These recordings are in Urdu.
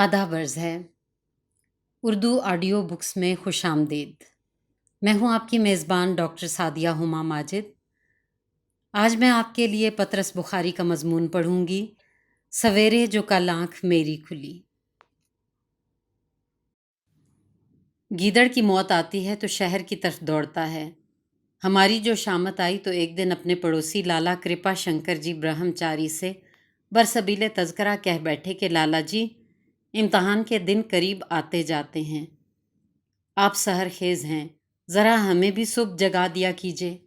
آداب عرض ہے۔ اردو آڈیو بکس میں خوش آمدید۔ میں ہوں آپ کی میزبان ڈاکٹر سعدیہ ہما ماجد۔ آج میں آپ کے لیے پطرس بخاری کا مضمون پڑھوں گی، سویرے جو کل آنکھ میری کھلی۔ گیدڑ کی موت آتی ہے تو شہر کی طرف دوڑتا ہے۔ ہماری جو شامت آئی تو ایک دن اپنے پڑوسی لالا کرپا شنکر جی برہمچاری سے برسبیل تذکرہ کہہ بیٹھے کہ لالا جی، امتحان کے دن قریب آتے جاتے ہیں، آپ سحر خیز ہیں، ذرا ہمیں بھی صبح جگا دیا کیجیے۔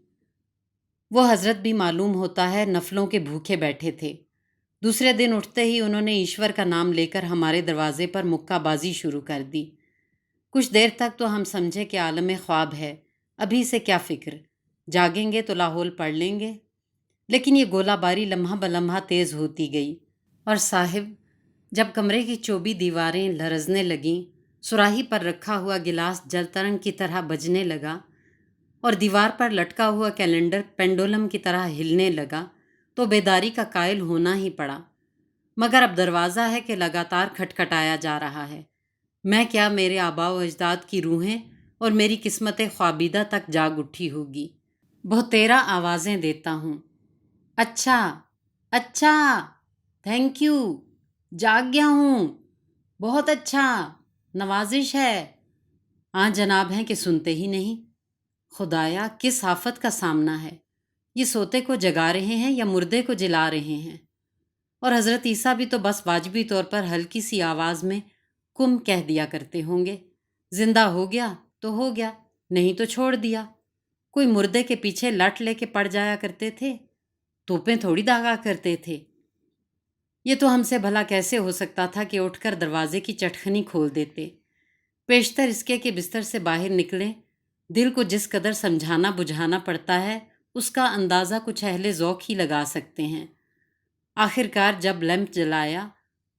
وہ حضرت بھی معلوم ہوتا ہے نفلوں کے بھوکے بیٹھے تھے۔ دوسرے دن اٹھتے ہی انہوں نے ایشور کا نام لے کر ہمارے دروازے پر مکہ بازی شروع کر دی۔ کچھ دیر تک تو ہم سمجھے کہ عالم خواب ہے، ابھی سے کیا فکر، جاگیں گے تو لاہول پڑھ لیں گے۔ لیکن یہ گولہ باری لمحہ بلمحہ تیز ہوتی گئی، اور صاحب جب کمرے کی چوبی دیواریں لرزنے لگیں، سراہی پر رکھا ہوا گلاس جل ترنگ کی طرح بجنے لگا اور دیوار پر لٹکا ہوا کیلنڈر پینڈولم کی طرح ہلنے لگا، تو بیداری کا قائل ہونا ہی پڑا۔ مگر اب دروازہ ہے کہ لگاتار کھٹکھٹایا جا رہا ہے۔ میں کیا، میرے آباء و اجداد کی روحیں اور میری قسمت خوابیدہ تک جاگ اٹھی ہوگی۔ بہت تیرا آوازیں دیتا ہوں، اچھا اچھا، تھینک یو، جاگ گیا ہوں، بہت اچھا، نوازش ہے۔ جناب ہیں کہ سنتے ہی نہیں۔ خدایا کس آفت کا سامنا ہے، یہ سوتے کو جگا رہے ہیں یا مردے کو جلا رہے ہیں؟ اور حضرت عیسیٰ بھی تو بس واجبی طور پر ہلکی سی آواز میں کم کہہ دیا کرتے ہوں گے، زندہ ہو گیا تو ہو گیا، نہیں تو چھوڑ دیا۔ کوئی مردے کے پیچھے لٹ لے کے پڑ جایا کرتے تھے، توپیں تھوڑی داغا کرتے تھے۔ یہ تو ہم سے بھلا کیسے ہو سکتا تھا کہ اٹھ کر دروازے کی چٹخنی کھول دیتے؟ پیشتر اس کے کہ بستر سے باہر نکلیں، دل کو جس قدر سمجھانا بجھانا پڑتا ہے اس کا اندازہ کچھ اہل ذوق ہی لگا سکتے ہیں۔ آخر کار جب لیمپ جلایا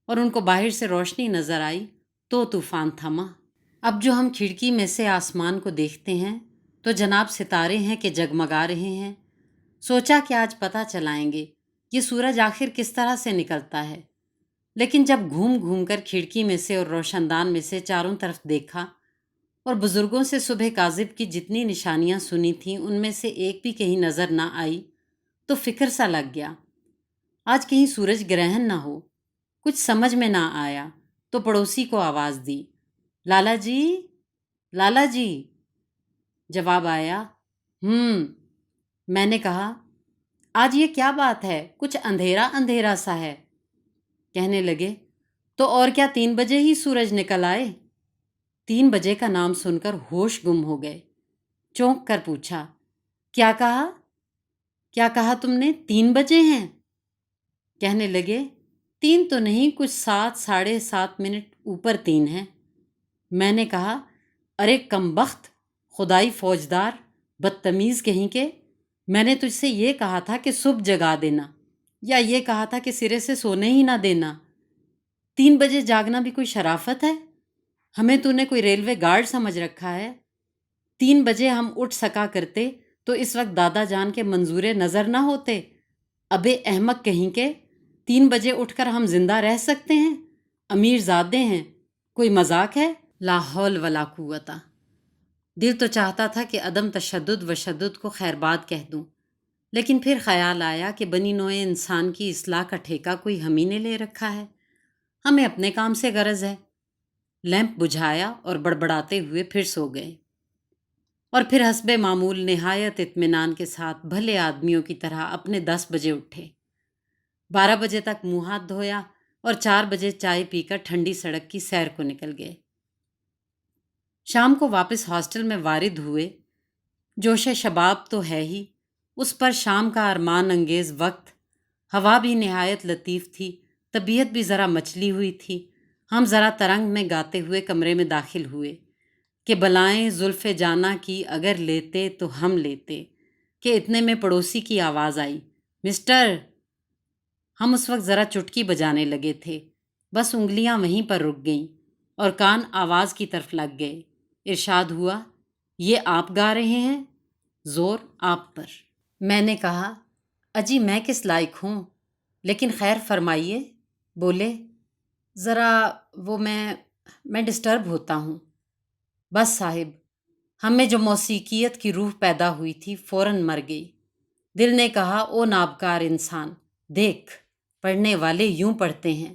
اور ان کو باہر سے روشنی نظر آئی تو طوفان تھما۔ اب جو ہم کھڑکی میں سے آسمان کو دیکھتے ہیں تو جناب ستارے ہیں کہ جگمگا رہے ہیں۔ سوچا کہ آج پتہ چلائیں گے یہ سورج آخر کس طرح سے نکلتا ہے۔ لیکن جب گھوم گھوم کر کھڑکی میں سے اور روشن دان میں سے چاروں طرف دیکھا اور بزرگوں سے صبح کاذب کی جتنی نشانیاں سنی تھیں ان میں سے ایک بھی کہیں نظر نہ آئی تو فکر سا لگ گیا، آج کہیں سورج گرہن نہ ہو۔ کچھ سمجھ میں نہ آیا تو پڑوسی کو آواز دی، لالا جی، لالا جی۔ جواب آیا، میں نے کہا، آج یہ کیا بات ہے، کچھ اندھیرا اندھیرا سا ہے۔ کہنے لگے، تو اور کیا 3 بجے ہی سورج نکل آئے؟ 3 بجے کا نام سن کر ہوش گم ہو گئے۔ چونک کر پوچھا، کیا کہا؟ کیا کہا تم نے، 3 بجے ہیں؟ کہنے لگے، 3 تو نہیں، کچھ 7 ساڑھے 7 منٹ اوپر 3 ہیں۔ میں نے کہا، ارے کم بخت، خدائی فوجدار، بدتمیز کہیں کے، میں نے تجھ سے یہ کہا تھا کہ صبح جگا دینا، یا یہ کہا تھا کہ سرے سے سونے ہی نہ دینا؟ 3 بجے جاگنا بھی کوئی شرافت ہے؟ ہمیں تو نے کوئی ریلوے گارڈ سمجھ رکھا ہے؟ 3 بجے ہم اٹھ سکا کرتے تو اس وقت دادا جان کے منظور نظر نہ ہوتے۔ ابے احمق کہیں کے، 3 بجے اٹھ کر ہم زندہ رہ سکتے ہیں؟ امیر زادے ہیں، کوئی مذاق ہے؟ لا حول ولا قوت۔ دل تو چاہتا تھا کہ عدم تشدد و شدت کو خیر باد کہہ دوں، لیکن پھر خیال آیا کہ بنی نوع انسان کی اصلاح کا ٹھیکہ کوئی ہم ہی نے لے رکھا ہے، ہمیں اپنے کام سے غرض ہے۔ لیمپ بجھایا اور بڑبڑاتے ہوئے پھر سو گئے، اور پھر حسب معمول نہایت اطمینان کے ساتھ بھلے آدمیوں کی طرح اپنے 10 بجے اٹھے، 12 بجے تک منہ ہاتھ دھویا اور 4 بجے چائے پی کر ٹھنڈی سڑک کی سیر کو نکل گئے۔ شام کو واپس ہاسٹل میں وارد ہوئے۔ جوش شباب تو ہے ہی، اس پر شام کا ارمان انگیز وقت، ہوا بھی نہایت لطیف تھی، طبیعت بھی ذرا مچلی ہوئی تھی۔ ہم ذرا ترنگ میں گاتے ہوئے کمرے میں داخل ہوئے کہ بلائیں زلف جانا کی اگر لیتے تو ہم لیتے، کہ اتنے میں پڑوسی کی آواز آئی، مسٹر۔ ہم اس وقت ذرا چٹکی بجانے لگے تھے، بس انگلیاں وہیں پر رک گئیں اور کان آواز کی طرف لگ گئے۔ ارشاد ہوا، یہ آپ گا رہے ہیں؟ زور آپ پر۔ میں نے کہا، اجی میں کس لائق ہوں، لیکن خیر فرمائیے۔ بولے، ذرا وہ میں ڈسٹرب ہوتا ہوں۔ بس صاحب، ہم میں جو موسیقیت کی روح پیدا ہوئی تھی فوراً مر گئی۔ دل نے کہا او نابکار انسان، دیکھ پڑھنے والے یوں پڑھتے ہیں۔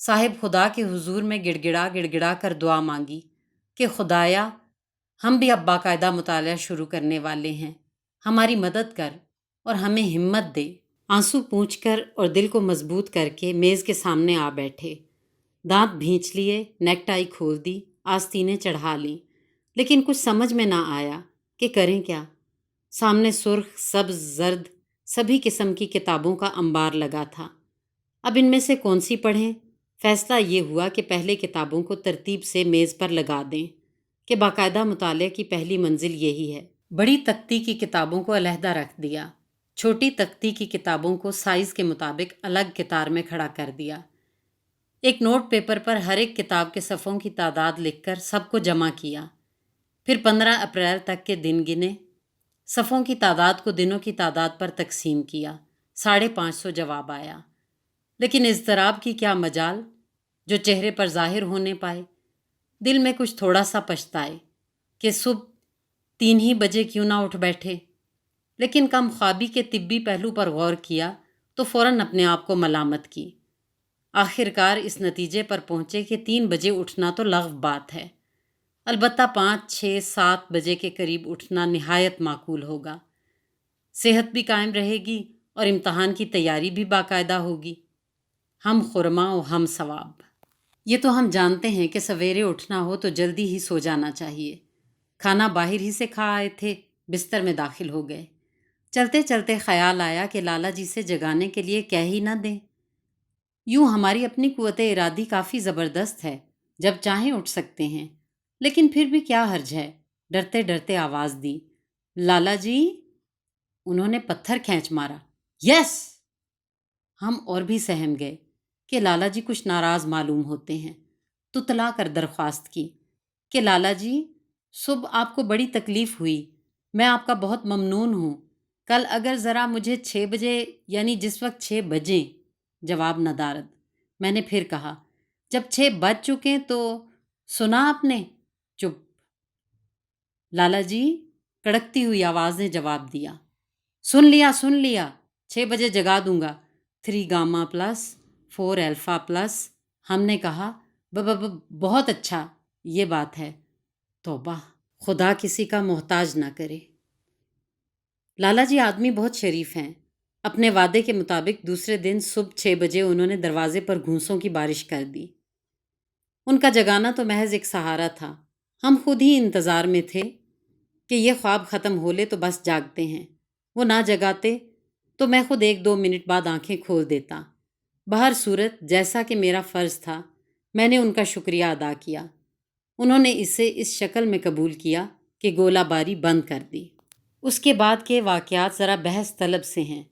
صاحب خدا کے حضور میں گڑ گڑا گڑ گڑا کر دعا مانگی کہ خدایا، ہم بھی اب باقاعدہ مطالعہ شروع کرنے والے ہیں، ہماری مدد کر اور ہمیں ہمت دے۔ آنسو پونچھ کر اور دل کو مضبوط کر کے میز کے سامنے آ بیٹھے، دانت بھینچ لیے، نیک ٹائی کھول دی، آستینیں چڑھا لیں، لیکن کچھ سمجھ میں نہ آیا کہ کریں کیا۔ سامنے سرخ، سبز، زرد سبھی قسم کی کتابوں کا انبار لگا تھا۔ اب ان میں سے کون سی پڑھیں؟ فیصلہ یہ ہوا کہ پہلے کتابوں کو ترتیب سے میز پر لگا دیں کہ باقاعدہ مطالعے کی پہلی منزل یہی ہے۔ بڑی تختی کی کتابوں کو علیحدہ رکھ دیا، چھوٹی تختی کی کتابوں کو سائز کے مطابق الگ قطار میں کھڑا کر دیا۔ ایک نوٹ پیپر پر ہر ایک کتاب کے صفحوں کی تعداد لکھ کر سب کو جمع کیا، پھر 15 اپریل تک کے دن گنے، صفحوں کی تعداد کو دنوں کی تعداد پر تقسیم کیا، 550 جواب آیا۔ لیکن اضطراب کی کیا مجال جو چہرے پر ظاہر ہونے پائے۔ دل میں کچھ تھوڑا سا پچھتائے کہ صبح 3 ہی بجے کیوں نہ اٹھ بیٹھے، لیکن کم خوابی کے طبی پہلو پر غور کیا تو فوراً اپنے آپ کو ملامت کی۔ آخرکار اس نتیجے پر پہنچے کہ 3 بجے اٹھنا تو لغو بات ہے، البتہ 5، 6، 7 بجے کے قریب اٹھنا نہایت معقول ہوگا۔ صحت بھی قائم رہے گی اور امتحان کی تیاری بھی باقاعدہ ہوگی۔ ہم خرما و ہم ثواب۔ یہ تو ہم جانتے ہیں کہ سویرے اٹھنا ہو تو جلدی ہی سو جانا چاہیے۔ کھانا باہر ہی سے کھا آئے تھے، بستر میں داخل ہو گئے۔ چلتے چلتے خیال آیا کہ لالا جی سے جگانے کے لیے کہہ ہی نہ دیں۔ یوں ہماری اپنی قوت ارادی کافی زبردست ہے، جب چاہیں اٹھ سکتے ہیں، لیکن پھر بھی کیا حرج ہے۔ ڈرتے ڈرتے آواز دی، لالا جی؟ انہوں نے پتھر کھینچ مارا۔ یس! ہم اور بھی سہم گئے کہ لالا جی کچھ ناراض معلوم ہوتے ہیں، تتلا کر درخواست کی کہ لالا جی، صبح آپ کو بڑی تکلیف ہوئی، میں آپ کا بہت ممنون ہوں، کل اگر ذرا مجھے 6 بجے یعنی جس وقت 6 بجیں۔ جواب ندارد۔ میں نے پھر کہا، جب 6 بج چکے تو سنا آپ نے؟ چپ۔ لالا جی، کڑکتی ہوئی آواز نے جواب دیا، سن لیا 6 بجے جگا دوں گا، 3 گاما پلس 4 الفا پلس۔ ہم نے کہا، بہت اچھا، یہ بات ہے۔ توبہ، خدا کسی کا محتاج نہ کرے۔ لالا جی آدمی بہت شریف ہیں۔ اپنے وعدے کے مطابق دوسرے دن صبح 6 بجے انہوں نے دروازے پر گھونسوں کی بارش کر دی۔ ان کا جگانا تو محض ایک سہارا تھا، ہم خود ہی انتظار میں تھے کہ یہ خواب ختم ہو لے تو بس جاگتے ہیں۔ وہ نہ جگاتے تو میں خود 1-2 منٹ بعد آنکھیں کھول دیتا۔ بہر صورت جیسا کہ میرا فرض تھا، میں نے ان کا شکریہ ادا کیا۔ انہوں نے اسے اس شکل میں قبول کیا کہ گولہ باری بند کر دی۔ اس کے بعد کے واقعات ذرا بحث طلب سے ہیں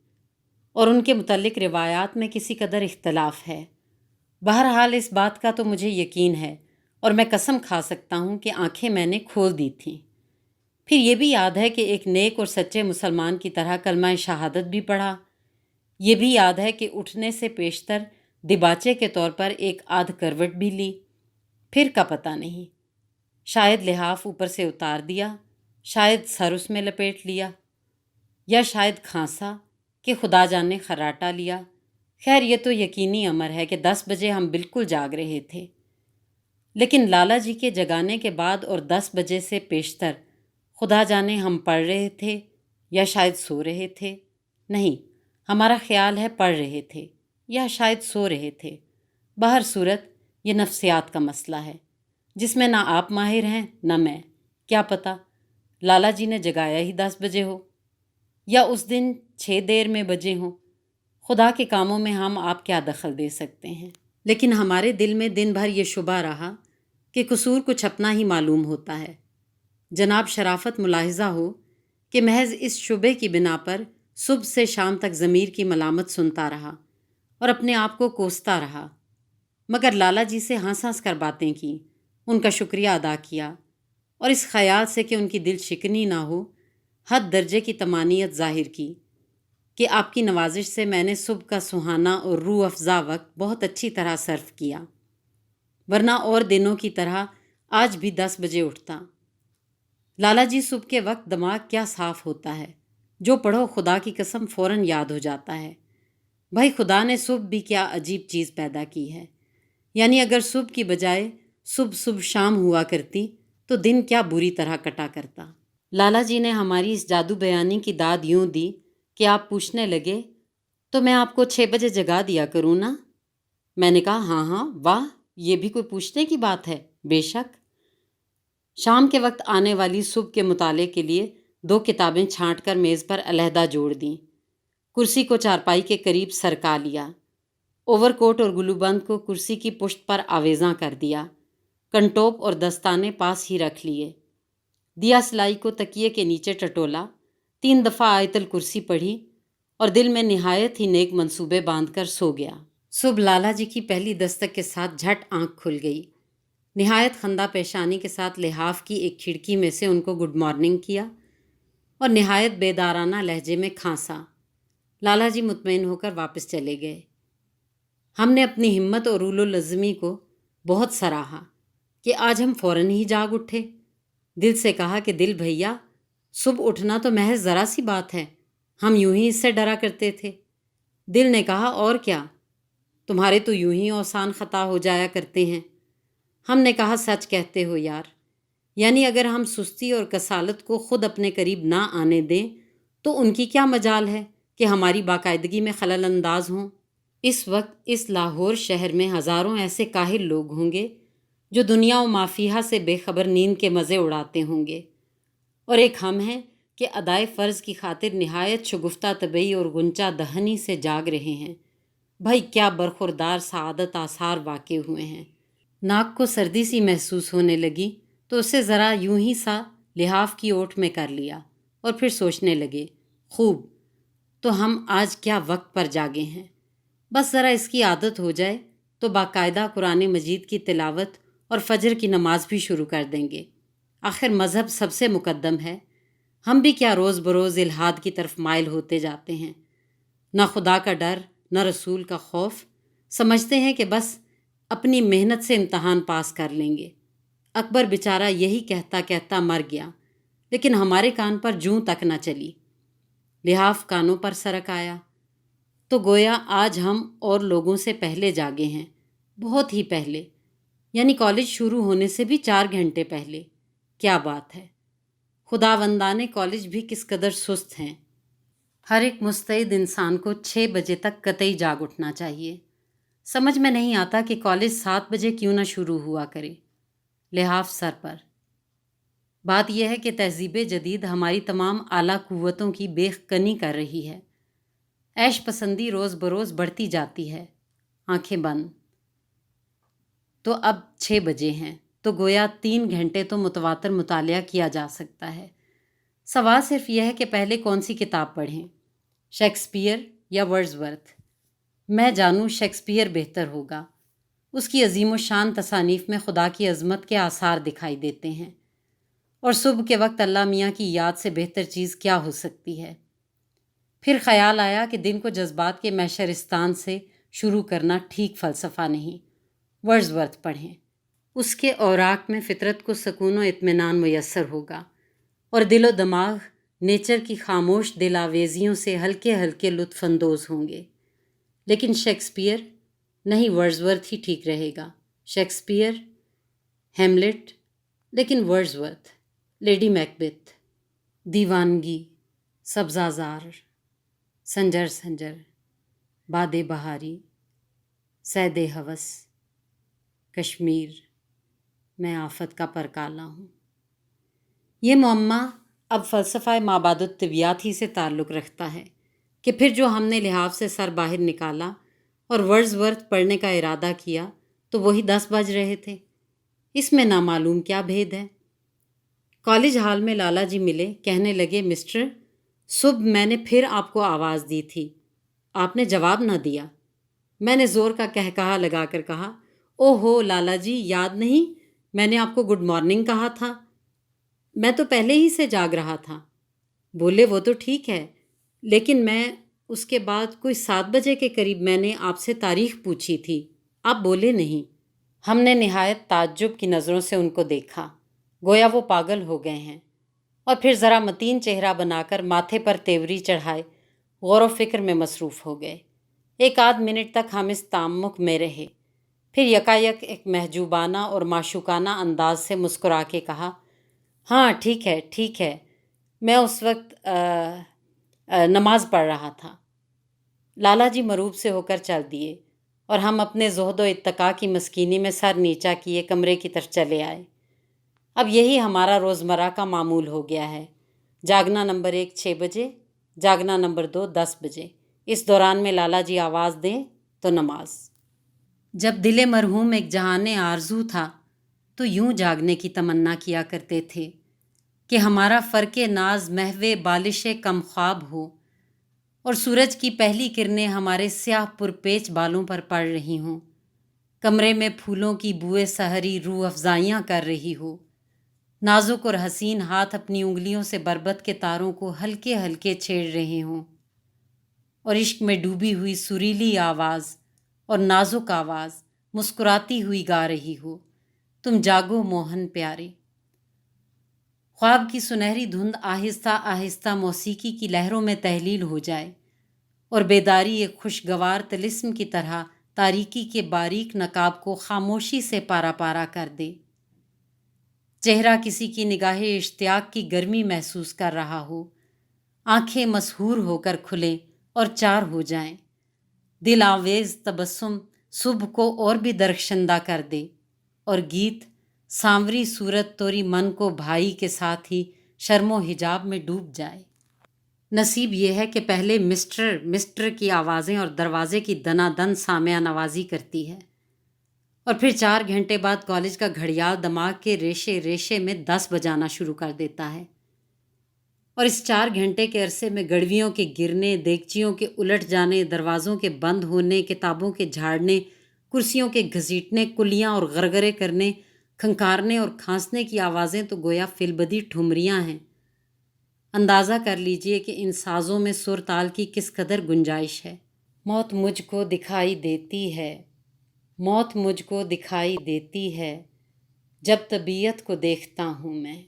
اور ان کے متعلق روایات میں کسی قدر اختلاف ہے۔ بہرحال اس بات کا تو مجھے یقین ہے اور میں قسم کھا سکتا ہوں کہ آنکھیں میں نے کھول دی تھیں۔ پھر یہ بھی یاد ہے کہ ایک نیک اور سچے مسلمان کی طرح کلمہ شہادت بھی پڑھا۔ یہ بھی یاد ہے کہ اٹھنے سے پیشتر دباچے کے طور پر ایک آدھ کروٹ بھی لی۔ پھر کا پتہ نہیں، شاید لحاف اوپر سے اتار دیا، شاید سر اس میں لپیٹ لیا، یا شاید کھانسا کہ خدا جانے خراٹا لیا۔ خیر یہ تو یقینی امر ہے کہ 10 بجے ہم بالکل جاگ رہے تھے، لیکن لالا جی کے جگانے کے بعد اور 10 بجے سے پیشتر خدا جانے ہم پڑھ رہے تھے یا شاید سو رہے تھے۔ نہیں، ہمارا خیال ہے پڑھ رہے تھے یا شاید سو رہے تھے۔ بہر صورت یہ نفسیات کا مسئلہ ہے جس میں نہ آپ ماہر ہیں نہ میں۔ کیا پتہ لالا جی نے جگایا ہی 10 بجے ہو یا اس دن 6 دیر میں بجے ہوں۔ خدا کے کاموں میں ہم آپ کیا دخل دے سکتے ہیں؟ لیکن ہمارے دل میں دن بھر یہ شبہ رہا کہ قصور کچھ اپنا ہی معلوم ہوتا ہے۔ جناب شرافت ملاحظہ ہو کہ محض اس شبے کی بنا پر صبح سے شام تک ضمیر کی ملامت سنتا رہا اور اپنے آپ کو کوستا رہا، مگر لالا جی سے ہنس ہنس کر باتیں کی، ان کا شکریہ ادا کیا اور اس خیال سے کہ ان کی دل شکنی نہ ہو حد درجے کی طمانینت ظاہر کی کہ آپ کی نوازش سے میں نے صبح کا سہانا اور روح افزا وقت بہت اچھی طرح صرف کیا۔ ورنہ اور دنوں کی طرح آج بھی 10 بجے اٹھتا۔ لالا جی صبح کے وقت دماغ کیا صاف ہوتا ہے، جو پڑھو خدا کی قسم فوراً یاد ہو جاتا ہے۔ بھائی خدا نے صبح بھی کیا عجیب چیز پیدا کی ہے، یعنی اگر صبح کی بجائے صبح شام ہوا کرتی تو دن کیا بری طرح کٹا کرتا۔ لالا جی نے ہماری اس جادو بیانی کی داد یوں دی کہ آپ پوچھنے لگے، تو میں آپ کو 6 بجے جگا دیا کروں نا؟ میں نے کہا ہاں ہاں، واہ، یہ بھی کوئی پوچھنے کی بات ہے، بے شک۔ شام کے وقت آنے والی صبح کے مطالعے کے لیے 2 کتابیں چھانٹ کر میز پر علیحدہ جوڑ دیں، کرسی کو چارپائی کے قریب سرکا لیا، اوور کوٹ اور گلو بند کو کرسی کی پشت پر آویزاں کر دیا، کنٹوپ اور دستانے پاس ہی رکھ لیے، دیا سلائی کو تکیے کے نیچے ٹٹولا، 3 دفعہ آیت الکرسی پڑھی اور دل میں نہایت ہی نیک منصوبے باندھ کر سو گیا۔ صبح لالا جی کی پہلی دستک کے ساتھ جھٹ آنکھ کھل گئی۔ نہایت خندہ پیشانی کے ساتھ لحاف کی ایک کھڑکی میں سے ان کو گڈ مارننگ کیا اور نہایت بیدارانہ لہجے میں کھانسا۔ لالا جی مطمئن ہو کر واپس چلے گئے۔ ہم نے اپنی ہمت اور رول و لزمی کو بہت سراہا کہ آج ہم فوراً ہی جاگ اٹھے۔ دل سے کہا کہ دل بھیا، صبح اٹھنا تو محض ذرا سی بات ہے، ہم یوں ہی اس سے ڈرا کرتے تھے۔ دل نے کہا اور کیا، تمہارے تو یوں ہی اوسان خطا ہو جایا کرتے ہیں۔ ہم نے کہا سچ کہتے ہو یار، یعنی اگر ہم سستی اور کسالت کو خود اپنے قریب نہ آنے دیں تو ان کی کیا مجال ہے کہ ہماری باقاعدگی میں خلل انداز ہوں۔ اس وقت اس لاہور شہر میں ہزاروں ایسے کاہل لوگ ہوں گے جو دنیا و مافیہا سے بے خبر نیند کے مزے اڑاتے ہوں گے، اور ایک ہم ہیں کہ ادائے فرض کی خاطر نہایت شگفتہ طبعی اور گنچا دہنی سے جاگ رہے ہیں۔ بھائی کیا برخوردار سعادت آثار واقع ہوئے ہیں۔ ناک کو سردی سی محسوس ہونے لگی تو اسے ذرا یوں ہی سا لحاف کی اوٹ میں کر لیا اور پھر سوچنے لگے، خوب، تو ہم آج کیا وقت پر جاگے ہیں۔ بس ذرا اس کی عادت ہو جائے تو باقاعدہ قرآن مجید کی تلاوت اور فجر کی نماز بھی شروع کر دیں گے۔ آخر مذہب سب سے مقدم ہے، ہم بھی کیا روز بروز الحاد کی طرف مائل ہوتے جاتے ہیں۔ نہ خدا کا ڈر، نہ رسول کا خوف، سمجھتے ہیں کہ بس اپنی محنت سے امتحان پاس کر لیں گے۔ اکبر بیچارہ یہی کہتا کہتا مر گیا، لیکن ہمارے کان پر جوں تک نہ چلی۔ لحاف کانوں پر سرک آیا تو گویا آج ہم اور لوگوں سے پہلے جاگے ہیں، بہت ہی پہلے، یعنی کالج شروع ہونے سے بھی 4 گھنٹے پہلے۔ کیا بات ہے، خداوندان کالج بھی کس قدر سست ہیں۔ ہر ایک مستعد انسان کو 6 بجے تک قطعی جاگ اٹھنا چاہیے۔ سمجھ میں نہیں آتا کہ کالج 7 بجے کیوں نہ شروع ہوا کرے۔ لحاف سر پر۔ بات یہ ہے کہ تہذیب جدید ہماری تمام اعلیٰ قوتوں کی بے کنی کر رہی ہے۔ عیش پسندی روز بروز بڑھتی جاتی ہے۔ آنکھیں بند۔ تو اب 6 بجے ہیں تو گویا 3 گھنٹے تو متواتر مطالعہ کیا جا سکتا ہے۔ سوال صرف یہ ہے کہ پہلے کون سی کتاب پڑھیں، شیکسپیئر یا ورڈزورتھ؟ میں جانوں شیکسپیئر بہتر ہوگا۔ اس کی عظیم و شان تصانیف میں خدا کی عظمت کے آثار دکھائی دیتے ہیں، اور صبح کے وقت اللہ میاں کی یاد سے بہتر چیز کیا ہو سکتی ہے۔ پھر خیال آیا کہ دن کو جذبات کے محشرستان سے شروع کرنا ٹھیک فلسفہ نہیں، ورڈزورتھ پڑھیں۔ اس کے اوراق میں فطرت کو سکون و اطمینان میسر ہوگا، اور دل و دماغ نیچر کی خاموش دل آویزیوں سے ہلکے ہلکے لطف اندوز ہوں گے۔ لیکن شیکسپیئر نہیں، ورڈزورتھ ہی ٹھیک رہے گا۔ شیکسپیئر، ہیملٹ، لیکن ورڈزورتھ، لیڈی میکبتھ، دیوانگی، سبزہ سنجر سنجر، باد بہاری، سید ہوس، کشمیر، میں آفت کا پرکالا ہوں۔ یہ معمہ اب فلسفہ مابعد الطبیعیات ہی سے تعلق رکھتا ہے کہ پھر جو ہم نے لحاف سے سر باہر نکالا اور ورڈزورتھ پڑھنے کا ارادہ کیا تو وہی 10 بج رہے تھے۔ اس میں نامعلوم کیا بھید ہے۔ کالج ہال میں لالا جی ملے، کہنے لگے، مسٹر، صبح میں نے پھر آپ کو آواز دی تھی، آپ نے جواب نہ دیا۔ میں نے زور کا کہا لگا کر کہا، او ہو لالا جی، یاد نہیں، میں نے آپ کو گڈ مارننگ کہا تھا، میں تو پہلے ہی سے جاگ رہا تھا۔ بولے، وہ تو ٹھیک ہے، لیکن میں اس کے بعد کوئی 7 بجے کے قریب میں نے آپ سے تاریخ پوچھی تھی، آپ بولے نہیں۔ ہم نے نہایت تعجب کی نظروں سے ان کو دیکھا، گویا وہ پاگل ہو گئے ہیں، اور پھر ذرا متین چہرہ بنا کر ماتھے پر تیوری چڑھائے غور و فکر میں مصروف ہو گئے۔ ایک آدھ منٹ تک ہم اس تعمق میں رہے، پھر یکایک ایک محجوبانہ اور معشوقانہ انداز سے مسکرا کے کہا، ہاں ٹھیک ہے ٹھیک ہے، میں اس وقت نماز پڑھ رہا تھا۔ لالا جی مروب سے ہو کر چل دیے اور ہم اپنے زہد و اتقاء کی مسکینی میں سر نیچا کیے کمرے کی طرف چلے آئے۔ اب یہی ہمارا روزمرہ کا معمول ہو گیا ہے، جاگنا نمبر 1 6 بجے، جاگنا نمبر 2 10 بجے۔ اس دوران میں لالا جی آواز دیں تو نماز۔ جب دل مرحوم ایک جہان آرزو تھا تو یوں جاگنے کی تمنا کیا کرتے تھے کہ ہمارا فرق ناز محو بالش کم خواب ہو اور سورج کی پہلی کرنیں ہمارے سیاہ پرپیچ بالوں پر پڑ رہی ہوں، کمرے میں پھولوں کی بوئے سحری روح افزائیاں کر رہی ہو، نازک اور حسین ہاتھ اپنی انگلیوں سے بربط کے تاروں کو ہلکے ہلکے چھیڑ رہے ہوں، اور عشق میں ڈوبی ہوئی سریلی آواز اور نازک آواز مسکراتی ہوئی گا رہی ہو، تم جاگو موہن پیارے۔ خواب کی سنہری دھند آہستہ آہستہ موسیقی کی لہروں میں تحلیل ہو جائے اور بیداری ایک خوشگوار طلسم کی طرح تاریکی کے باریک نقاب کو خاموشی سے پارا پارا کر دے۔ چہرہ کسی کی نگاہ اشتیاق کی گرمی محسوس کر رہا ہو، آنکھیں مسحور ہو کر کھلیں اور چار ہو جائیں، دل آویز تبسم صبح کو اور بھی درخشندہ کر دے، اور گیت سانوری صورت توری من کو بھائی کے ساتھ ہی شرم و حجاب میں ڈوب جائے۔ نصیب یہ ہے کہ پہلے مسٹر کی آوازیں اور دروازے کی دنا دن سامعہ نوازی کرتی ہے، اور پھر 4 گھنٹے بعد کالج کا گھڑیال دماغ کے ریشے ریشے میں 10 بجانا شروع کر دیتا ہے، اور اس 4 گھنٹے کے عرصے میں گڑویوں کے گرنے، دیگچیوں کے الٹ جانے، دروازوں کے بند ہونے، کتابوں کے جھاڑنے، کرسیوں کے گھسیٹنے، کلیاں اور غرغرے کرنے، کھنکارنے اور کھانسنے کی آوازیں تو گویا فی البدی ٹھمریاں ہیں۔ اندازہ کر لیجئے کہ ان سازوں میں سر تال کی کس قدر گنجائش ہے۔ موت مجھ کو دکھائی دیتی ہے، موت مجھ کو دکھائی دیتی ہے، جب طبیعت کو دیکھتا ہوں میں۔